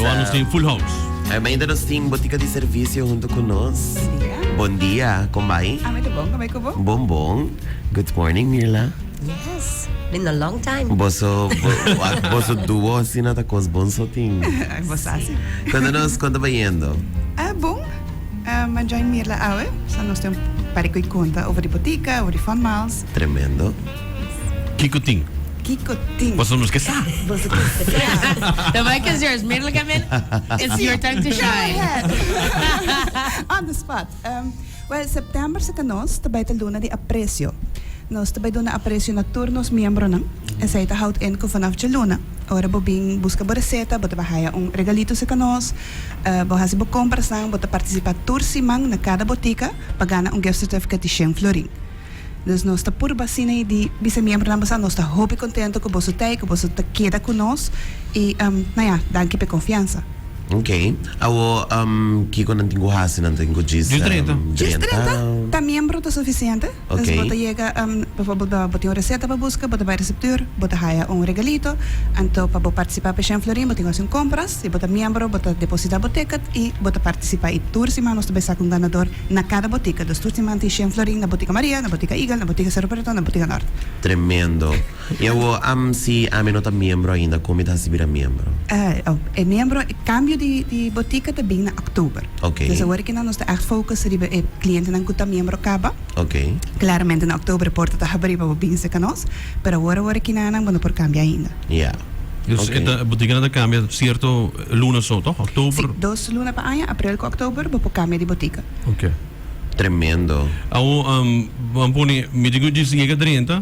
Vamos in full house. Ainda nós temos botica de serviço junto conosco. Bom dia, como vai? Muito bom, como é que eu vou? Bom. Good morning, Mirla. Yes, been a long time. Boso duo assim nada com os bons sotinhos. Você assim? Quando vai indo? Bom. Mas já em Mirla Aue, só nós temos para que conta over de botica, over de Fun Miles. Tremendo. Kiko Ting. Kiko Ting. Você não esqueça. The mic is yours. Mirla, come in. It's your time to shine. On the spot. Well, September sa kanos, tabay taluna di aprecio. Nós tabay doon na aprecio na turnos miyembro ng sa ita houdt in ko vanaf Jaluna. Ora bobing busca bo reseta, bota bahaya regalito sa kanos, bohasi bo compras nang, bota participa tour simang na cada botica, pagana gift certificate de 100 florin. Dus nós está por vacina de bisa miyembro ng basa, nós está hopi contento ko boso tay, ko boso ta queda conos e danke pe confiança. Ok. Awo, Kiko não tenho hasi, não tenho diz. 30. 30? Está miembro está suficiente. Ok. Dus bota llega, bota uma receita para busca, bota vai receptor, bota haya regalito, então para participar para 100 florin, bota fazer compras, e bota miembro, bota depositar botica e bota participar e tour semana nós também saca ganador na cada botica. Dus tour semana tem 100 florin na botica Maria, na botica Eagle, na botica Cerro Preto, na botica Norte. Tremendo. E eu se a mim não tá membro ainda, como está se vira membro? É membro, cambio de botica também na outubro. Ok. Dus agora que nós está echt focus op cliënten en kuta membro acaba. Ok. Claramente na outubro porta tá abrir para binse canos, pero agora que nana bueno por cambiar ainda. Yeah. Dus esta botica da cambia cierto luna so, toch? Oktober. Sí, 2 luna pa año, april ko oktober, po cambia de botica. Ok. Tremendo. Awo, vamos poni, me digo diz llega 30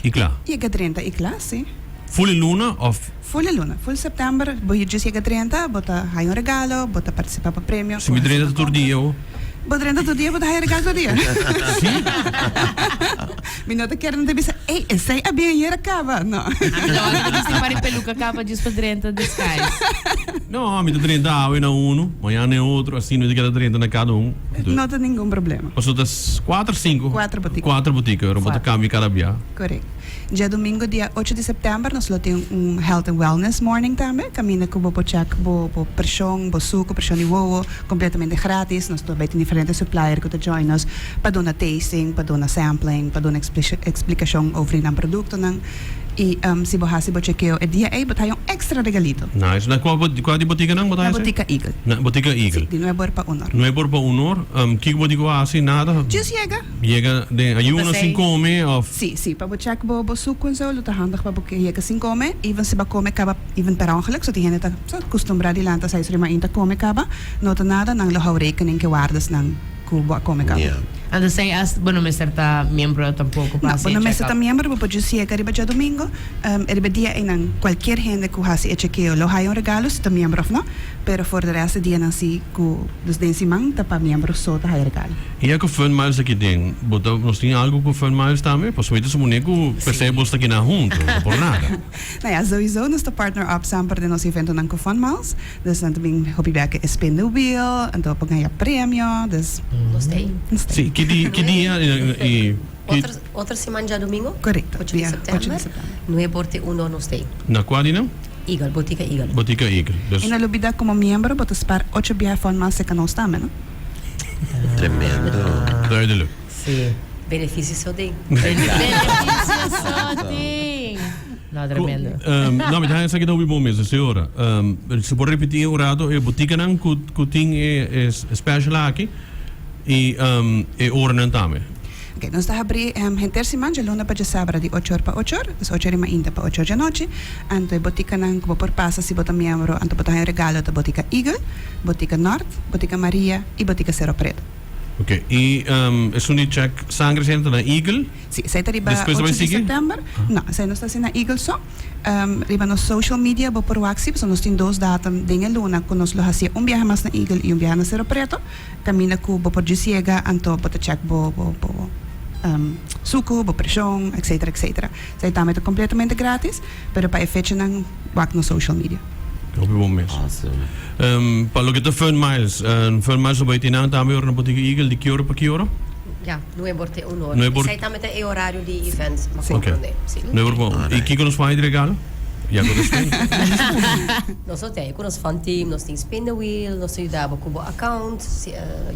e claro. Llega 30 e classe. Full luna of Full luna, full September, boy just llega 30, bota hay regalo, bota participar para premio. se me 30 todo dia, oh. Bota 30 todo dia, bota hay regalo todo dia. Sim? Mi nota querem te bisa, ei, esse é bem hier acaba. Não. Então, você para peluca capa diz para 30 disguise. Não, me dá 30 hoje na um, amanhã na outro, assim, não tem 30 na cada um. Não tem nenhum problema. Passou das 4, 5? 4 boticas. 4 boticas, eu bota cambio cada dia. Correto. Dia domingo, dia 8 de setembro, nós temos Health and Wellness Morning também. Caminha com o check, o pressão, o suco, pressão e o completamente grátis. Nós temos diferentes suppliers que join nós para dar tasting, para dar sampling, para dar explicação sobre o produto. E se você chequeou o dia aí, botar extra regalito. Nice. Na qual de botica não? Na botica Eagle. Na botica Eagle. Sim, de nuevo para honor. Nuevo para honor. Que botica assim, nada? Just chega. Chega de ayuno sem comer ou... Sim, o check o suco en zo, luta handig para porque chega sem comer. Even se ba comer acaba, even per ongeluk, so die está acostumbrado de lanta sai maar in te comer acaba. Nota nada, nang lo hou rekening que guardas nang kubo a comer acaba. Yeah. And the say as bueno me certa miembro tampoco No, pasa. bueno, me está miembro, pues yo sí arriba ya domingo, día en cualquier gente que hace chequeo, lo hay un regalo, si está miembro, ¿no? Pero for the rest día así, que desde encima, para miembros sota hay regalo. E com Fun Miles aqui dentro, bota nós tem algo com Fun Miles também, pois meter boneco percebe está aqui na junto, por nada. Nou ja, sowieso is de partner up samen de ons event dan Fun Miles. Dus dan também hobby werken spin the wheel, en dan pagar premio, dus Gostei. Sim, que dia e Outra semana já domingo? Correcto, 8 de dia 8 setembro. de setembro. No é porte uno no stay. na qual não? Eagle, botica Eagle. Botica Eagle. Dus Y no olvida como miembro, botas para 8 viajes Fun Miles se canos también, ¿no? Tremendo. duidelijk. Sim. Benefício só tem. Benefício só tem. Não, tremendo. Não, mas já aqui não bom mesmo, senhora. Se pode repetir o rato, a botica não que tem é special aqui e hora também. Ok, nós está abrir gente semana, de luna para sábado de 8 horas para 8 horas, das 8 horas ainda para 8 horas da noite. Anto é botica não como por passa se bota miembro, anto botar um regalo da botica Eagle, botica Norte, botica Maria e botica Cerro Preto. Ok, e é um check sangue sempre na Eagle? Sim, sai arriba Depois 8 vai de seguir? setembro. Não, sai nós está na Eagle só. Riba nos social media, bo por WhatsApp, so nós tem 2 datas de luna, que nós lo hacía viaje mais na Eagle e viaje na Cerro Preto. Camina com bo por Gisiega, anto bota check bo suco, bo pressão, etc, etc. Sai também completamente grátis, pero para efeito não wak no social media. Op je moment. Awesome. Para lo que te Fun Miles vai ter não também na botica Eagle de que hora para que hora? Ja, no é porte uno. No é por- Sai também tem horário de events, mas Ok. comprende. Sim. Não é bom. E que nos vai regalo? Ja, dat is fijn. Nós temos com nosso fan team, nós temos spin the wheel, nós ajudamos com o account,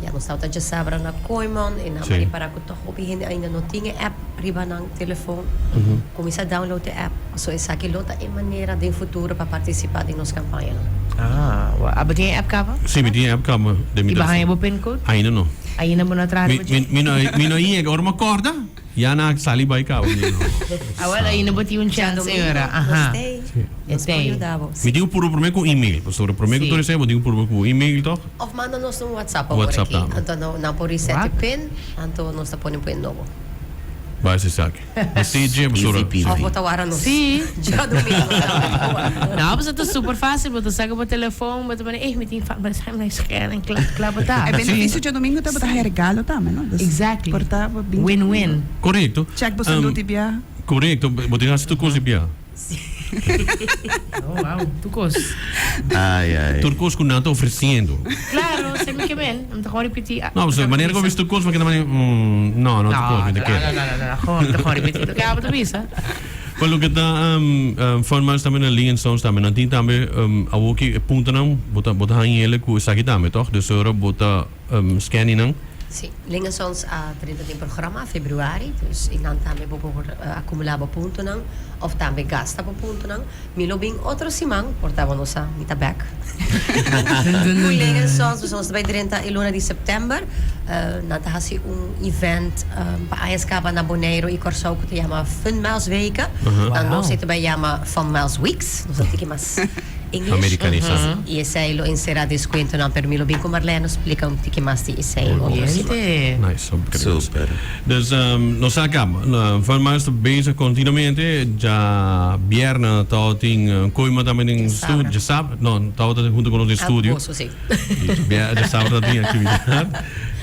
já nós estamos já sabendo na Coimon, e na Sim. para que toch op hindi ainda não tinha app riba ng telefoon, começa a download a app, so essa aqui lota é maneira de futuro para participar em nossa campanha. Abot yung app ka ba? Sim, met die app kan me. Iba kaya mo pin code? Ainda não. Ayun na mo na trato mo dyan. Mino ieg, or makorda? Ja, na sali bay ka. Wala, ayun na ba yung chance yora? Aha. Nós ajudamos. Me digo por mim com e-mail. Pastor, por mim que tu recebe, digo por mim com e-mail, toch? Of manda nos no WhatsApp WhatsApp aqui. tama. Então não por reset What? pin, então nós tá pondo pin novo. Vai se saque. Message, pastor. Easy peasy. Of botawaran nos. Sim. Já domingo. Não, mas ito super fácil. Bota saga mo telefone, bota man eh, meeting fa, mas I'm nice kaya ng klabo ta. É benefício de domingo, tá? Bota regalo também, não? Exactly. Portável, Win-win. Correcto. Check você do tibia. Correcto. Botigas tu coisa bia. Oh, wow. Tukos. Ai, ai. Turcos com nada oferecendo. Claro, sabi que ben. Ang tako repetir. Não, mas maneira como visto turcos, mas que também não, não turcos, me quer. Ako repetir. Kaya ba ito bisa? Well, look at the formas também na linha sons também. Na tinta também a woki punta não, bota hangele ku sakit também, toch? Dus ora bota scanning não. Sim, lingens ons a 30 din programa, februari, dus ilan também po acumulaba punto nang, of também gasta po punto nang, milobing outro simang, portava nossa mita back. Com lingens ons, dus ons bij 30 e luna de september, natahasi event, paayas ka ba na Bonaire e Corsau ko yama Fun Miles Weken, dan nós zitten bij yama Fun Miles Weeks, dus dat ik mas English. Americanizado. E esse aí lo insera desconto não per milobing com Marlene explica um tique mais de esse aí outro simang. Yente. Nice, Super. Dus nos acaba. Van mij is bezig continuamente. Ja, viernes tot in Coima também em estúdio. Já sabe? Não, tot junto com nós em estúdio. Sim. Já sábado tem atividade.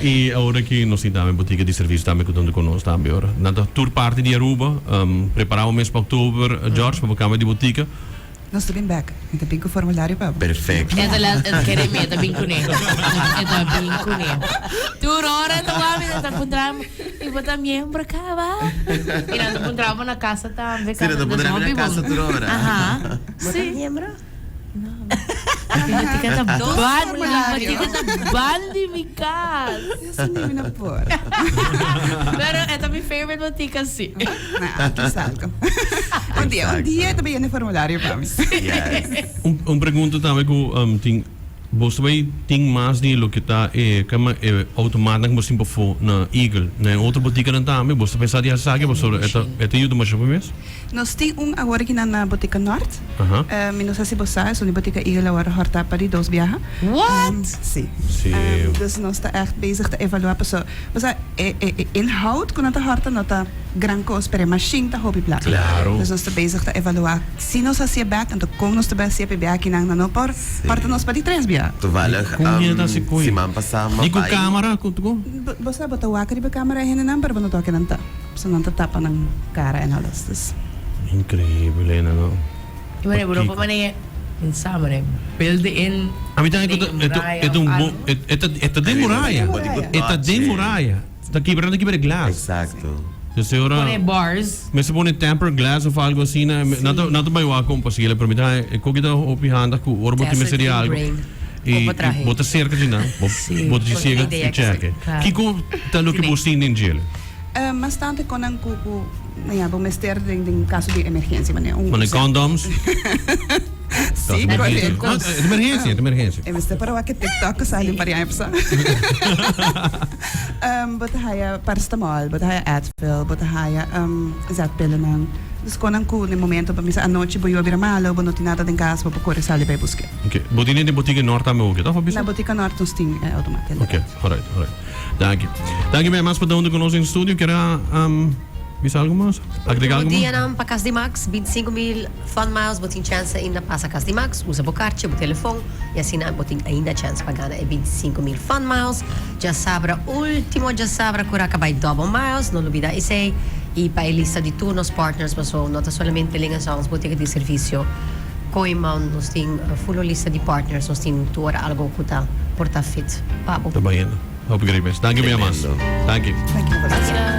E agora aqui nós temos também boutique de serviço também contando conosco também agora. Na tour parte de Aruba, preparar o mês para outubro, George, para o câmara de boutique. Nós estamos back. Então, tem que o formulário para. Perfecto. Ito lang, kaya mo, ito bingko niya. Ito bingko niya. Turora, ito kami, natapuntra mo. Iba ta miyembro ka ba? Natapuntra mo na casa tambe. Sino na punta namin na casa turora? Aha. Sim. Lembra? Pati ka ta ban, Formulario. pati ka ta ban di mikas. Isso não me por. Pero ito mi favorite mo tika si. Aqui salgo. Um dia também é formulário para mim. Yes. Pergunta também que você vai ter mais de lo que está como automático você sempre for na Eagle na outra boutique não também você pensar de saber você é ajuda mais para mês. Nós temos agora aqui na Botica Norte. Não sei se você sabe, so na Botica Eagle agora horta para dois viaja. What? Sim. Sim. Dus nós está echt bezig te evalueren. So, você inhoud com a horta nota gran coisa para machine ta hobby plaats. Claro. Dus nós está bezig te evaluar. Se nós assim back, então como nós está bezig te back na no por horta nós para de três viaja. Toevallig, Kung yan na si Kuya. si Ma'am Pasama Di ko pa- camera ko to. Você bota o acre de câmera aí na number, não toca nanta. So não tapa ng cara e alles. Dus Increíble na no. Iba na, bro, pa man eh. Insama na, build in. A mim também ito de muralha. Ito de muralha. Está quebrando aqui para glass. Exacto. Dus agora Pone bars. mas se põe tempered glass ou algo assim, não vai o com passageiro para mim tá ko kita opihanda ko or bote me seria algo. E bota cerca de não. Bota de cerca e check. Kiko talo que você tem gelo. mas tanto com ang kuku, na bom mester em caso de emergência, mané. Mano condoms. Sim, correto. Emergência. Mester para o que TikTok salim para aí pessoal. Bota haya paracetamol, bota haya Advil, bota haya zatpillen nang. Dus kon ang ku no momento para misa anoche boy abrir malo, bono tinata den casa para correr salir para buscar. Okay. Botine de boutique Norte também o que tá Na botica norte nos tem automático. Okay, alright. Dank je. Dank je bem mais para onde conosco em estúdio. Quer bisa algo mais? Agregar algo Dia mais? ng Pacas de Max, 25,000 fun miles, botin chance ainda passa Cas de Max, usa o karte, o telefone, e assim botin ainda chance para ganhar 25,000 fun miles. Já sabra último, já sabra cura acabay double miles, não olvida esse. E para a lista de turnos partners, mas não tá somente linhas aos boticas de serviço. Coimão, nós tem full lista de partners, nós tem tour algo que tá porta fit. Pabo. Tá bem. Hope you great best. Dank je bem mais. Tremendo. Dank je. Dankjewel.